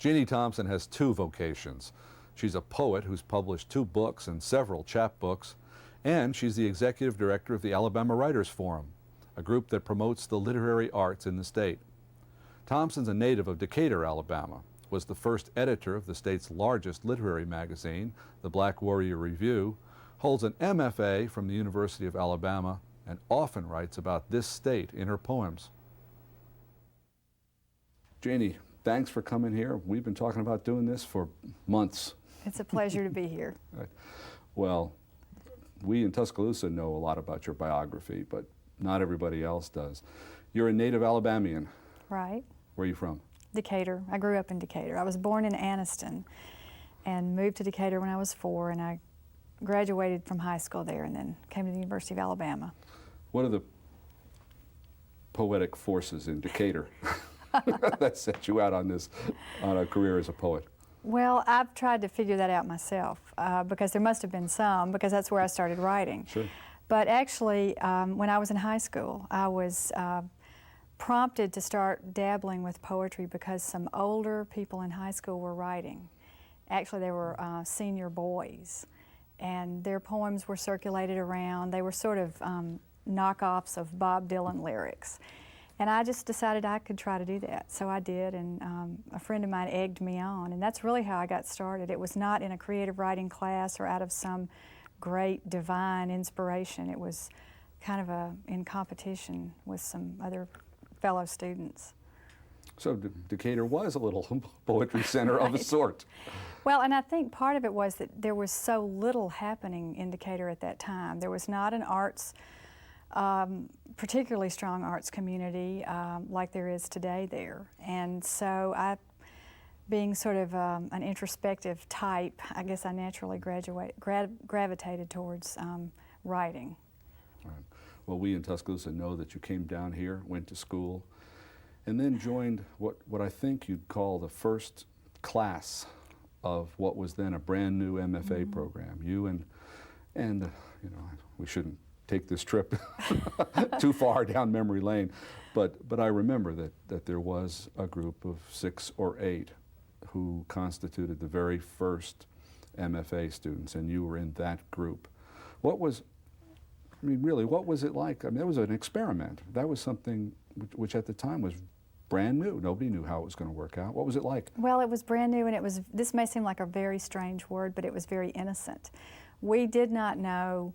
Jeanie Thompson has two vocations. She's a poet who's published 2 books and several chapbooks, and she's the executive director of the Alabama Writers Forum, a group that promotes the literary arts in the state. Thompson's a native of Decatur, Alabama, was the first editor of the state's largest literary magazine, the Black Warrior Review, holds an MFA from the University of Alabama, and often writes about this state in her poems. Jeanie, thanks for coming here. We've been talking about doing this for months. It's a pleasure to be here. Right. Well, we in Tuscaloosa know a lot about your biography, but not everybody else does. You're a native Alabamian. Right. Where are you from? Decatur. I grew up in Decatur. I was born in Anniston and moved to Decatur when I was 4, and I graduated from high school there and then came to the University of Alabama. What are the poetic forces in Decatur that set you out on a career as a poet? Well, I've tried to figure that out myself because there must have been some, because that's where I started writing. Sure. But actually, when I was in high school, I was prompted to start dabbling with poetry because some older people in high school were writing. Actually, they were senior boys, and their poems were circulated around. They were sort of knockoffs of Bob Dylan lyrics. And I just decided I could try to do that. So I did, and a friend of mine egged me on, and that's really how I got started. It was not in a creative writing class or out of some great divine inspiration. It was kind of in competition with some other fellow students. So Decatur was a little poetry center of a sort. Well, and I think part of it was that there was so little happening in Decatur at that time. There was not an arts, particularly strong arts community like there is today there. And so being sort of an introspective type, I guess I naturally gravitated towards writing. Right. Well, we in Tuscaloosa know that you came down here, went to school, and then joined what I think you'd call the first class of what was then a brand new MFA program. You and you know, we shouldn't take this trip too far down memory lane, but I remember that there was a group of 6 or 8 who constituted the very first MFA students, and you were in that group. What was it like? I mean, that was an experiment. That was something which at the time was brand new. Nobody knew how it was going to work out. What was it like? Well, it was brand new, and this may seem like a very strange word, but it was very innocent. We did not know,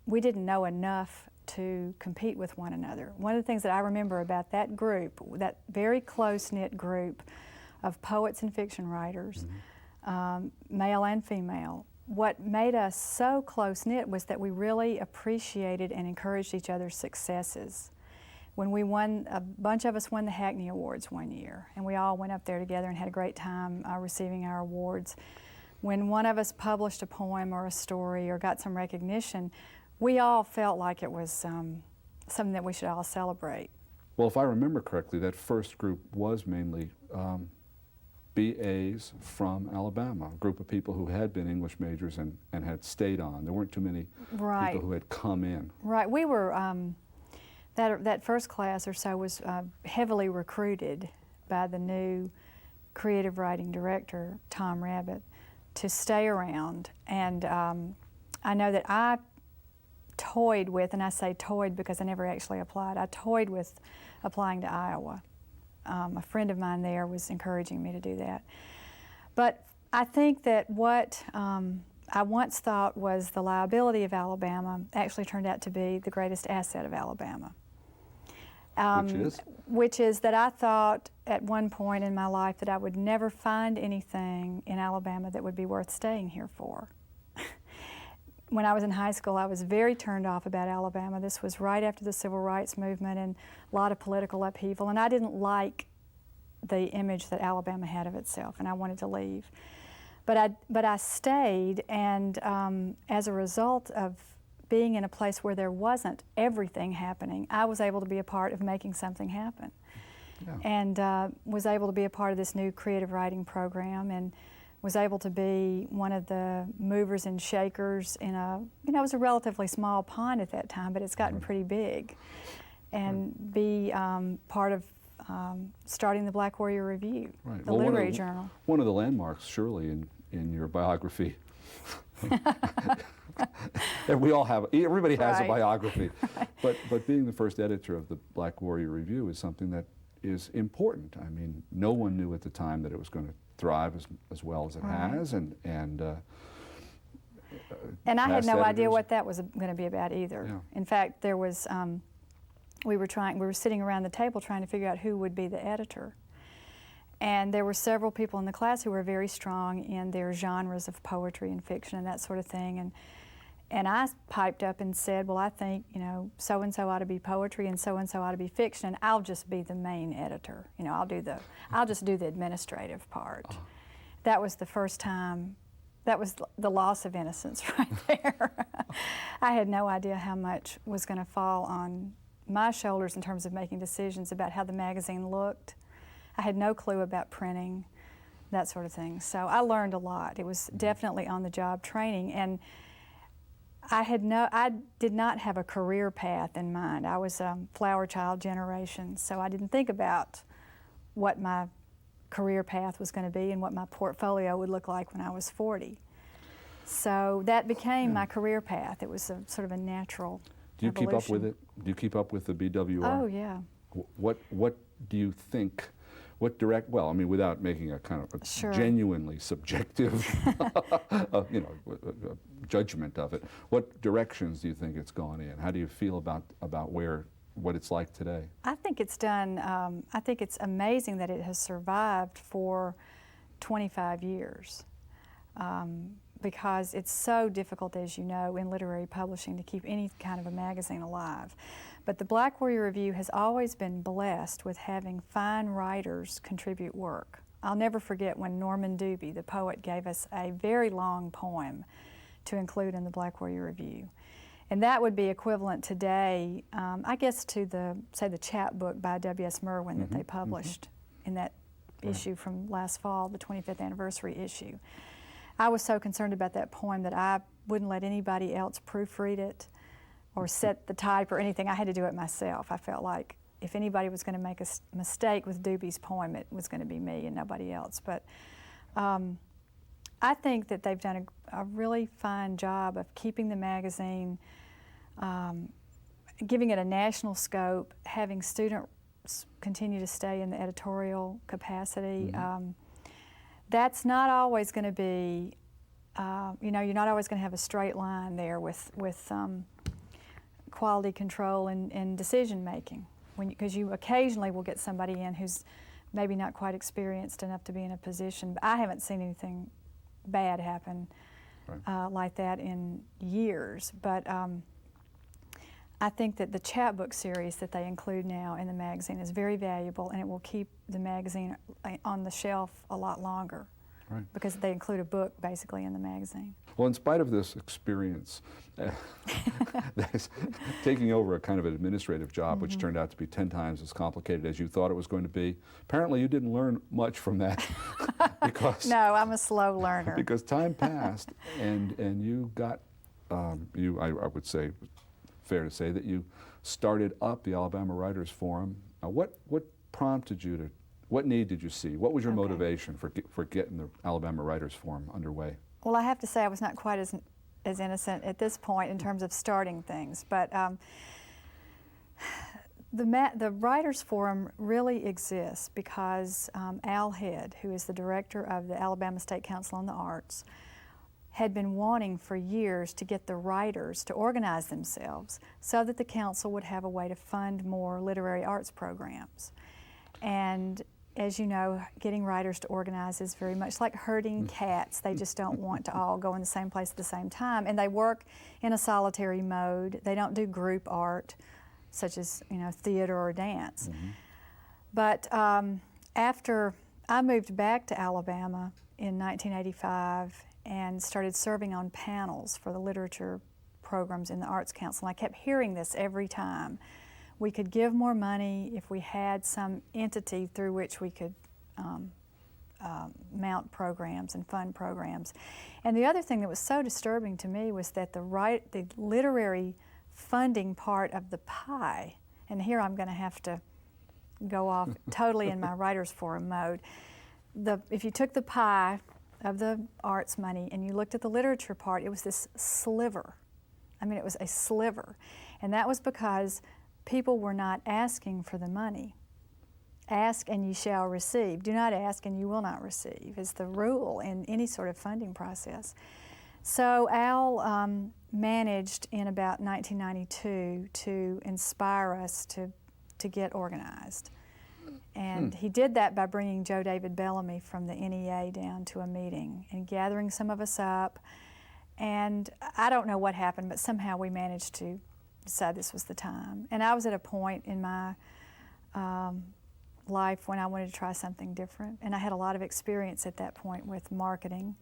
we didn't know enough to compete with one another. One of the things that I remember about that group, that very close-knit group of poets and fiction writers, male and female, what made us so close-knit was that we really appreciated and encouraged each other's successes. When we won, a bunch of us won the Hackney Awards one year, and we all went up there together and had a great time receiving our awards. When one of us published a poem or a story or got some recognition, we all felt like it was something that we should all celebrate. Well, if I remember correctly, that first group was mainly BAs from Alabama, a group of people who had been English majors and had stayed on. There weren't too many people who had come in. Right. We were, that first class or so was heavily recruited by the new creative writing director, Tom Rabbit, to stay around. And I know that I toyed with, and I say toyed because I never actually applied, I toyed with applying to Iowa. A friend of mine there was encouraging me to do that. But I think that what I once thought was the liability of Alabama actually turned out to be the greatest asset of Alabama. Which is that I thought at one point in my life that I would never find anything in Alabama that would be worth staying here for. When I was in high school, I was very turned off about Alabama. This was right after the Civil Rights Movement and a lot of political upheaval, and I didn't like the image that Alabama had of itself, and I wanted to leave. But I stayed, and as a result of being in a place where there wasn't everything happening, I was able to be a part of making something happen. Yeah. And was able to be a part of this new creative writing program, and was able to be one of the movers and shakers in it was a relatively small pond at that time, but it's gotten pretty big. And be part of starting the Black Warrior Review, Right. the Well, literary journal. One of the landmarks, surely, in your biography. And we all have, everybody has Right. a biography. But being the first editor of the Black Warrior Review is something that is important. I mean, no one knew at the time that it was going to thrive as well as it Right. has, and I had past no idea editors. what that was going to be about either. Yeah. In fact, there was, we were sitting around the table trying to figure out who would be the editor. And there were several people in the class who were very strong in their genres of poetry and fiction and that sort of thing. And I piped up and said, well, I think, you know, so-and-so ought to be poetry and so-and-so ought to be fiction, and I'll just be the main editor. You know, I'll just do the administrative part. That was the first time, that was the loss of innocence right there. I had no idea how much was going to fall on my shoulders in terms of making decisions about how the magazine looked. I had no clue about printing, that sort of thing. So I learned a lot. It was definitely on-the-job training, and I did not have a career path in mind. I was a flower child generation, so I didn't think about what my career path was going to be and what my portfolio would look like when I was 40. So that became my career path. It was a sort of a natural do you evolution. keep up with it? Do you keep up with the BWR? Oh, yeah. What do you think? Well, I mean, without making a kind of a Sure. genuinely subjective, judgment of it, what directions do you think it's gone in? How do you feel about what it's like today? I think it's done, I think it's amazing that it has survived for 25 years. Because it's so difficult, as you know, in literary publishing to keep any kind of a magazine alive. But the Black Warrior Review has always been blessed with having fine writers contribute work. I'll never forget when Norman Doobie, the poet, gave us a very long poem to include in the Black Warrior Review. And that would be equivalent today, I guess, to the chapbook by W.S. Merwin that they published in that issue from last fall, the 25th anniversary issue. I was so concerned about that poem that I wouldn't let anybody else proofread it or set the type or anything. I had to do it myself. I felt like if anybody was going to make a mistake with Doobie's poem, it was going to be me and nobody else. But I think that they've done a really fine job of keeping the magazine, giving it a national scope, having students continue to stay in the editorial capacity. That's not always going to be, you know, you're not always going to have a straight line there with quality control and decision making, because you occasionally will get somebody in who's maybe not quite experienced enough to be in a position. But I haven't seen anything bad happen like that in years. But I think that the chapbook series that they include now in the magazine is very valuable, and it will keep the magazine on the shelf a lot longer. Right. Because they include a book basically in the magazine. Well, in spite of this experience, taking over a kind of an administrative job, which turned out to be 10 times as complicated as you thought it was going to be, apparently you didn't learn much from that. Because no, I'm a slow learner. Because time passed, and you got, I would say, fair to say that you started up the Alabama Writers Forum. What prompted you to? What need did you see? What was your motivation for getting the Alabama Writers Forum underway? Well, I have to say I was not quite as innocent at this point in terms of starting things, but the Writers Forum really exists because Al Head, who is the director of the Alabama State Council on the Arts, had been wanting for years to get the writers to organize themselves so that the council would have a way to fund more literary arts programs. And as you know, getting writers to organize is very much like herding cats. They just don't want to all go in the same place at the same time, and they work in a solitary mode. They don't do group art, such as, you know, theater or dance. But after I moved back to Alabama in 1985 and started serving on panels for the literature programs in the Arts Council, and I kept hearing this every time. We could give more money if we had some entity through which we could mount programs and fund programs. And the other thing that was so disturbing to me was that the literary funding part of the pie, and here I'm going to have to go off totally in my writer's forum mode. If you took the pie of the arts money and you looked at the literature part, it was this sliver. I mean, it was a sliver. And that was because people were not asking for the money. Ask and you shall receive. Do not ask and you will not receive is the rule in any sort of funding process. So Al managed in about 1992 to inspire us to get organized. And he did that by bringing Joe David Bellamy from the NEA down to a meeting and gathering some of us up. And I don't know what happened, but somehow we managed to decide this was the time. And I was at a point in my life when I wanted to try something different. And I had a lot of experience at that point with marketing.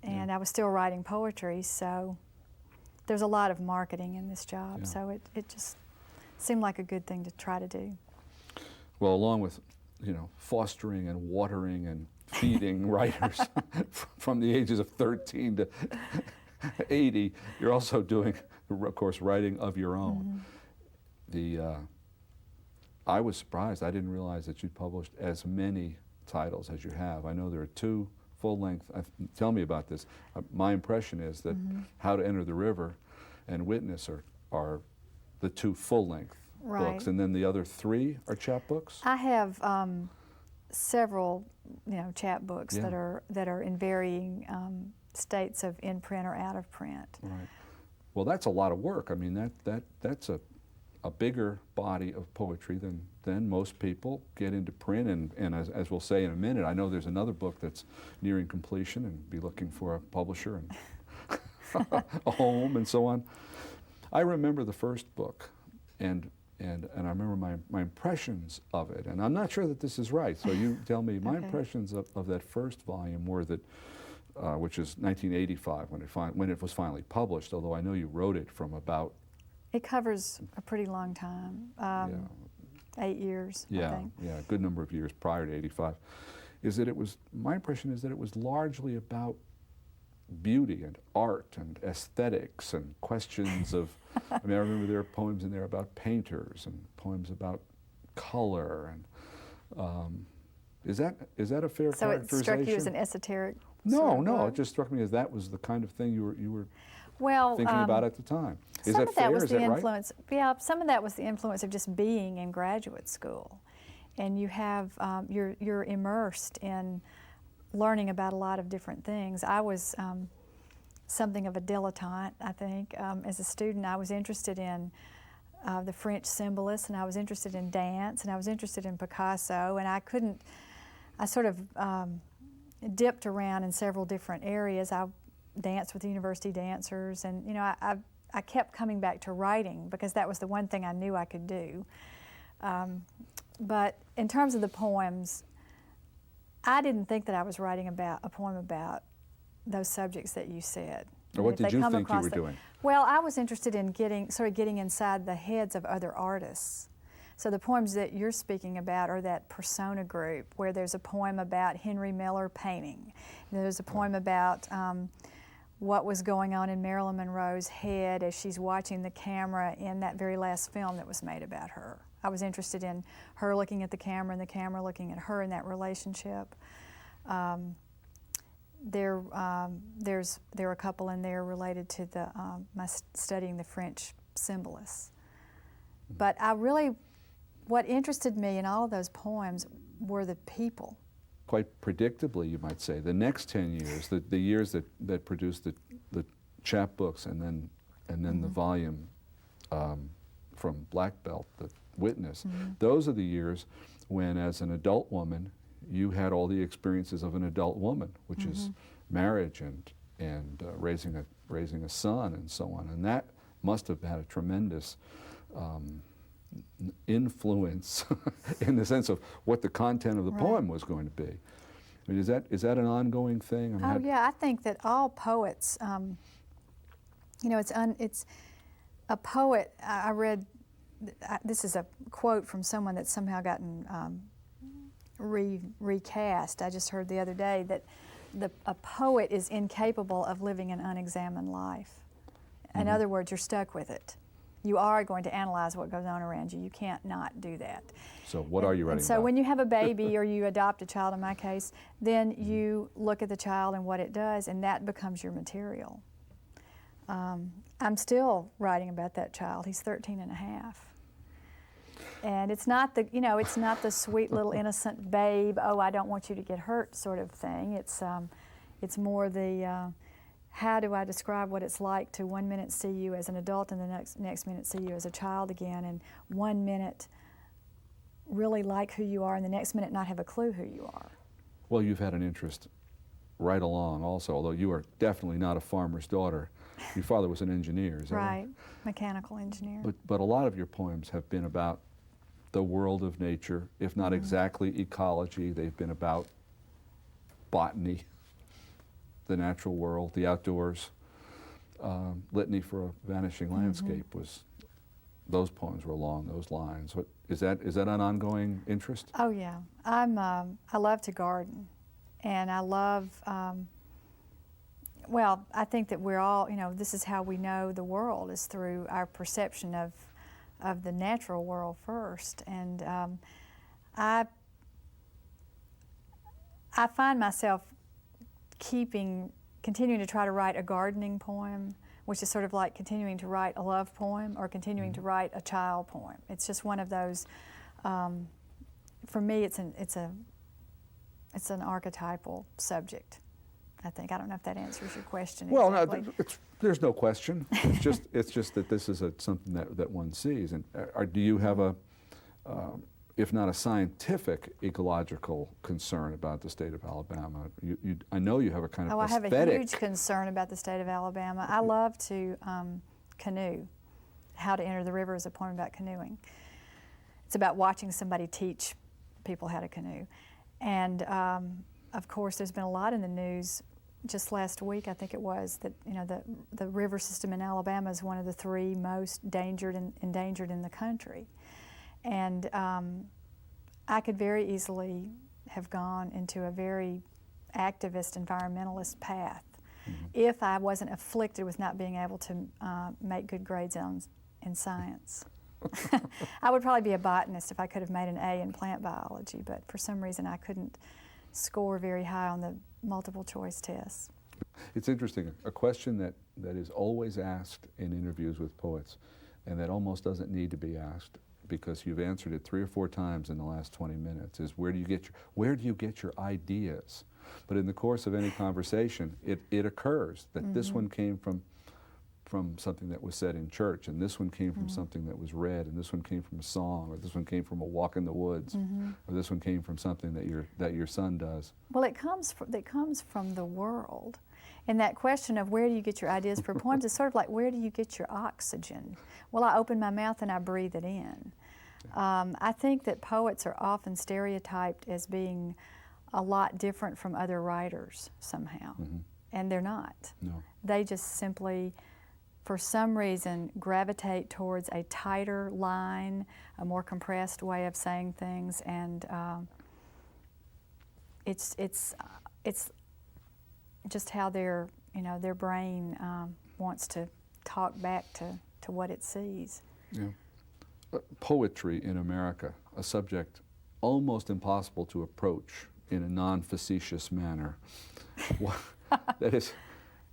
And I was still writing poetry, so there's a lot of marketing in this job. Yeah. So it just seemed like a good thing to try to do. Well, along with, fostering and watering and feeding writers from the ages of 13 to 80, you're also doing, of course, writing of your own. I was surprised. I didn't realize that you'd published as many titles as you have. I know there are 2 full-length. Tell me about this. My impression is that How to Enter the River and Witness are the 2 full-length books, and then the other 3 are chapbooks. I have several, chapbooks that are in varying states of in print or out of print. Right. Well, that's a lot of work. I mean, that's a bigger body of poetry than most people get into print. And as we'll say in a minute, I know there's another book that's nearing completion and be looking for a publisher and a home and so on. I remember the first book, and I remember my impressions of it. And I'm not sure that this is right, so you tell me. My impressions of that first volume were that, which is 1985 when it was finally published, although I know you wrote it from about... It covers a pretty long time, 8 years, I think. Yeah, a good number of years prior to 85. My impression is that it was largely about beauty and art and aesthetics and questions of, I remember there are poems in there about painters and poems about color, and is that a fair characterization? So it struck you as an esoteric No, sort of no, book? it just struck me as that was the kind of thing you were well, thinking about at the time. Is some that of that fair? was Is the that right? influence. Yeah, some of that was the influence of just being in graduate school, and you have you're immersed in learning about a lot of different things. I was something of a dilettante, I think. As a student, I was interested in the French symbolists, and I was interested in dance, and I was interested in Picasso, and I sort of dipped around in several different areas. I danced with the university dancers, and I kept coming back to writing because that was the one thing I knew I could do. But in terms of the poems, I didn't think that I was writing about a poem about those subjects that you said. Or what did you think you were doing? Well, I was interested in getting inside the heads of other artists. So the poems that you're speaking about are that persona group, where there's a poem about Henry Miller painting. There's a poem about what was going on in Marilyn Monroe's head as she's watching the camera in that very last film that was made about her. I was interested in her looking at the camera and the camera looking at her in that relationship. There are a couple in there related to my studying the French symbolists. But what interested me in all of those poems were the people. Quite predictably, you might say, the next 10 years, the years that produced the chapbooks and then the volume from Black Belt, the Witness, those are the years when, as an adult woman, you had all the experiences of an adult woman, which is marriage and raising a son and so on, and that must have had a tremendous influence in the sense of what the content of the poem was going to be. I mean, is that an ongoing thing? I mean, I think that all poets, it's a poet. I read, this is a quote from someone that's somehow gotten recast. I just heard the other day that a poet is incapable of living an unexamined life. In other words, you're stuck with it. You are going to analyze what goes on around you. You can't not do that. So what are you writing and so about? when you have a baby or you adopt a child, in my case, then you look at the child and what it does, and that becomes your material. I'm still writing about that child. He's 13 and a half. And it's not the, it's not the sweet little innocent babe, oh, I don't want you to get hurt sort of thing. It's more the, how do I describe what it's like to 1 minute see you as an adult and the next minute see you as a child again, and 1 minute really like who you are and the next minute not have a clue who you are. Well, you've had an interest right along also, although you are definitely not a farmer's daughter. Your father was an engineer, is that right? Right, mechanical engineer. But a lot of your poems have been about the world of nature, if not exactly ecology. They've been about botany, the natural world, the outdoors. Litany for a Vanishing Landscape was, those poems were along those lines. What, is that an ongoing interest? Oh yeah, I love to garden, and I love, well, I think that we're all, this is how we know the world, is through our perception of the natural world first. And I find myself continuing to try to write a gardening poem, which is sort of like continuing to write a love poem or continuing to write a child poem. It's just one of those, for me, it's an archetypal subject, I think. I don't know if that answers your question Well, exactly. no, there's no question. It's just that this is something that one sees. And do you have a, if not a scientific ecological concern about the state of Alabama? I know you have a kind of aesthetic. I have a huge concern about the state of Alabama. I love to canoe. How to Enter the River is a poem about canoeing. It's about watching somebody teach people how to canoe. And of course, there's been a lot in the news. Just last week, I think it was, that the river system in Alabama is one of the 3 most endangered in the country. And I could very easily have gone into a very activist, environmentalist path if I wasn't afflicted with not being able to make good grades in science. I would probably be a botanist if I could have made an A in plant biology, but for some reason I couldn't score very high on the multiple choice tests. It's interesting, a question that is always asked in interviews with poets, and that almost doesn't need to be asked because you've answered it 3 or 4 times in the last 20 minutes, is where do you get your ideas? But in the course of any conversation, it occurs that this one came from something that was said in church, and this one came from something that was read, and this one came from a song, or this one came from a walk in the woods, or this one came from something that your son does. Well, it comes from the world. And that question of where do you get your ideas for poems is sort of like, where do you get your oxygen? Well, I open my mouth and I breathe it in. I think that poets are often stereotyped as being a lot different from other writers somehow, and they're not. No. They just simply, for some reason, gravitate towards a tighter line, a more compressed way of saying things, and it's just how their brain wants to talk back to what it sees. Yeah. Poetry in America, a subject almost impossible to approach in a non-facetious manner. That is,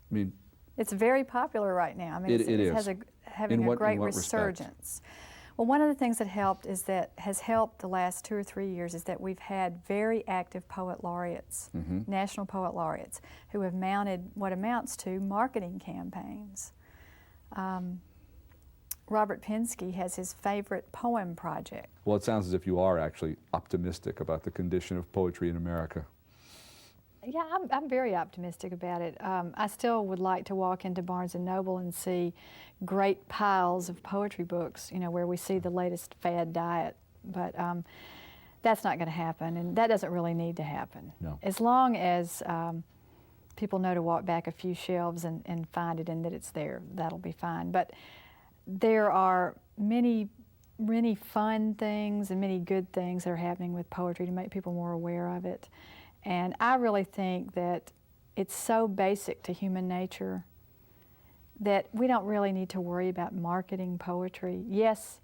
I mean, it's very popular right now. I mean, it is. Having a great in what resurgence. Well, one of the things that has helped the last 2 or 3 years is that we've had very active poet laureates, national poet laureates, who have mounted what amounts to marketing campaigns. Robert Pinsky has his favorite poem project. Well, it sounds as if you are actually optimistic about the condition of poetry in America. Yeah, I'm very optimistic about it. I still would like to walk into Barnes & Noble and see great piles of poetry books, where we see the latest fad diet. But that's not going to happen, and that doesn't really need to happen. No. As long as people know to walk back a few shelves and find it and that it's there, that'll be fine. But there are many fun things and many good things that are happening with poetry to make people more aware of it. And I really think that it's so basic to human nature that we don't really need to worry about marketing poetry. Yes,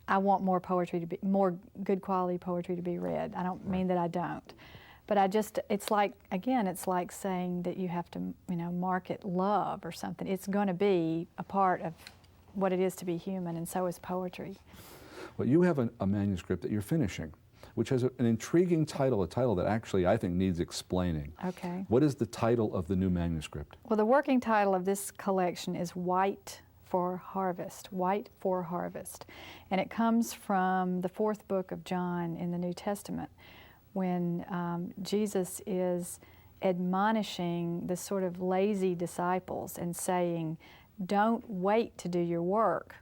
I want more poetry to be, more good quality poetry to be read. I don't mean that I don't. But I just, it's like, again, it's like saying that you have to, you know, market love or something. It's going to be a part of what it is to be human, and so is poetry. Well, you have a manuscript that you're finishing, which has an intriguing title, a title that actually I think needs explaining. Okay. What is the title of the new manuscript? Well, the working title of this collection is White for Harvest, White for Harvest. And it comes from the 4th book of John in the New Testament, when Jesus is admonishing the sort of lazy disciples and saying, don't wait to do your work.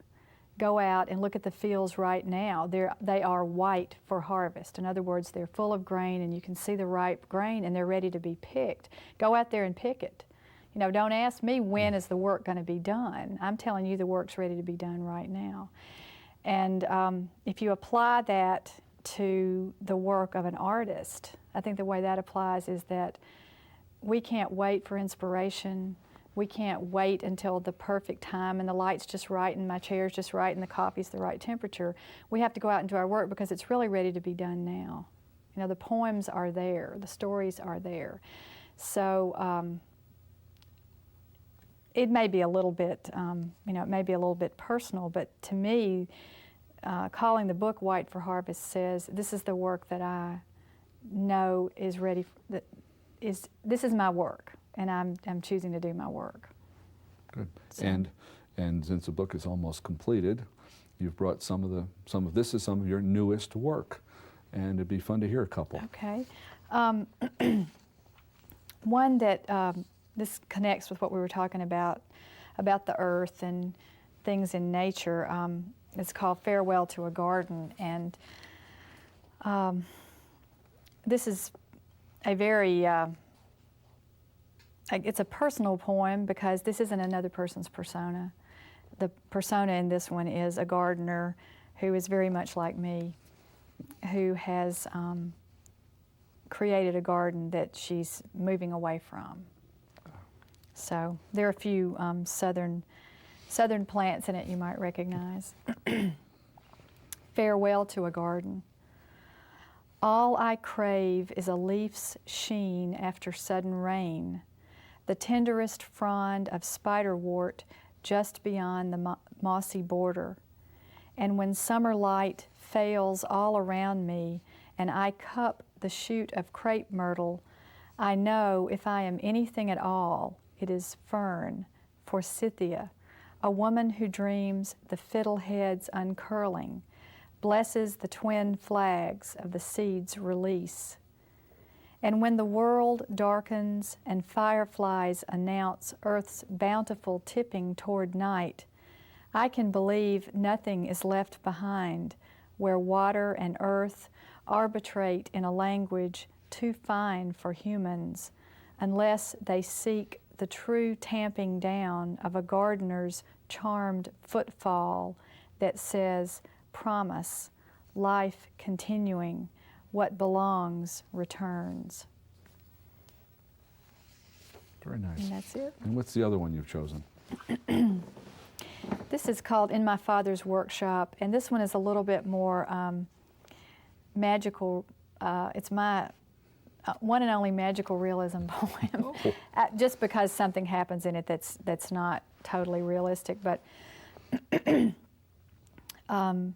Go out and look at the fields right now. They are white for harvest. In other words, they're full of grain, and you can see the ripe grain, and they're ready to be picked. Go out there and pick it. You know, don't ask me when is the work going to be done. I'm telling you the work's ready to be done right now. And if you apply that to the work of an artist, I think the way that applies is that we can't wait for inspiration. We can't wait until the perfect time and the light's just right and my chair's just right and the coffee's the right temperature. We have to go out and do our work because it's really ready to be done now. You know, the poems are there, the stories are there. So it may be a little bit, you know, it may be a little bit personal, but to me, calling the book White for Harvest says this is the work that I know is ready, this is my work, and I'm choosing to do my work. Good. So. And since the book is almost completed, you've brought some of your newest work, and it'd be fun to hear a couple. Okay. One that this connects with what we were talking about the earth and things in nature. It's called Farewell to a Garden, and this is a very, it's a personal poem because this isn't another person's persona. The persona in this one is a gardener who is very much like me, who has created a garden that she's moving away from. So there are a few southern plants in it you might recognize. Farewell to a Garden. All I crave is a leaf's sheen after sudden rain, the tenderest frond of spiderwort just beyond the mossy border. And when summer light fails all around me and I cup the shoot of crepe myrtle, I know if I am anything at all, it is fern, forsythia, a woman who dreams the fiddle heads uncurling, blesses the twin flags of the seed's release. And when the world darkens and fireflies announce Earth's bountiful tipping toward night, I can believe nothing is left behind where water and earth arbitrate in a language too fine for humans, unless they seek the true tamping down of a gardener's charmed footfall that says, promise, life continuing, what belongs returns. Very nice. And that's it. And what's the other one you've chosen? This is called In My Father's Workshop, and this one is a little bit more magical. It's my one and only magical realism poem, just because something happens in it that's not totally realistic. But I'm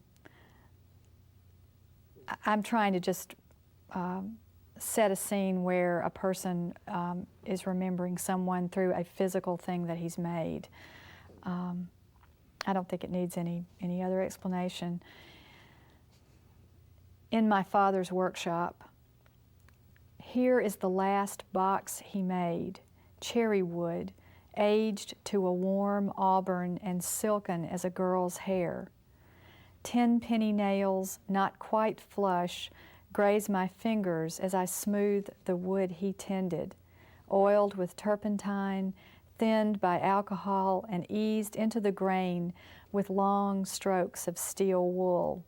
trying to just set a scene where a person is remembering someone through a physical thing that he's made. I don't think it needs any other explanation. In my father's workshop, here is the last box he made, cherry wood, aged to a warm auburn and silken as a girl's hair. 10 penny nails, not quite flush, graze my fingers as I smooth the wood he tended, oiled with turpentine, thinned by alcohol, and eased into the grain with long strokes of steel wool.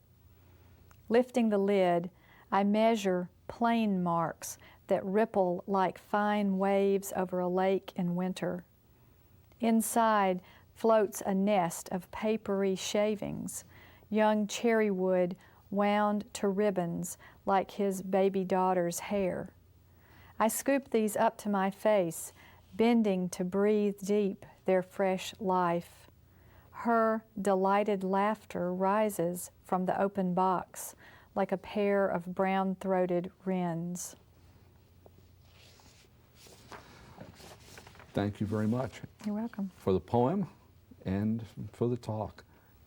Lifting the lid, I measure plane marks that ripple like fine waves over a lake in winter. Inside, floats a nest of papery shavings, young cherry wood wound to ribbons like his baby daughter's hair. I scoop these up to my face, bending to breathe deep their fresh life. Her delighted laughter rises from the open box like a pair of brown-throated wrens. Thank you very much. You're welcome. For the poem and for the talk.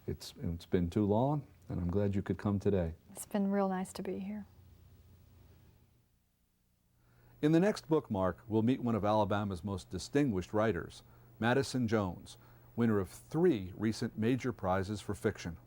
It's been too long, and I'm glad you could come today. It's been real nice to be here. In the next Bookmark, we'll meet one of Alabama's most distinguished writers, Madison Jones, winner of 3 recent major prizes for fiction.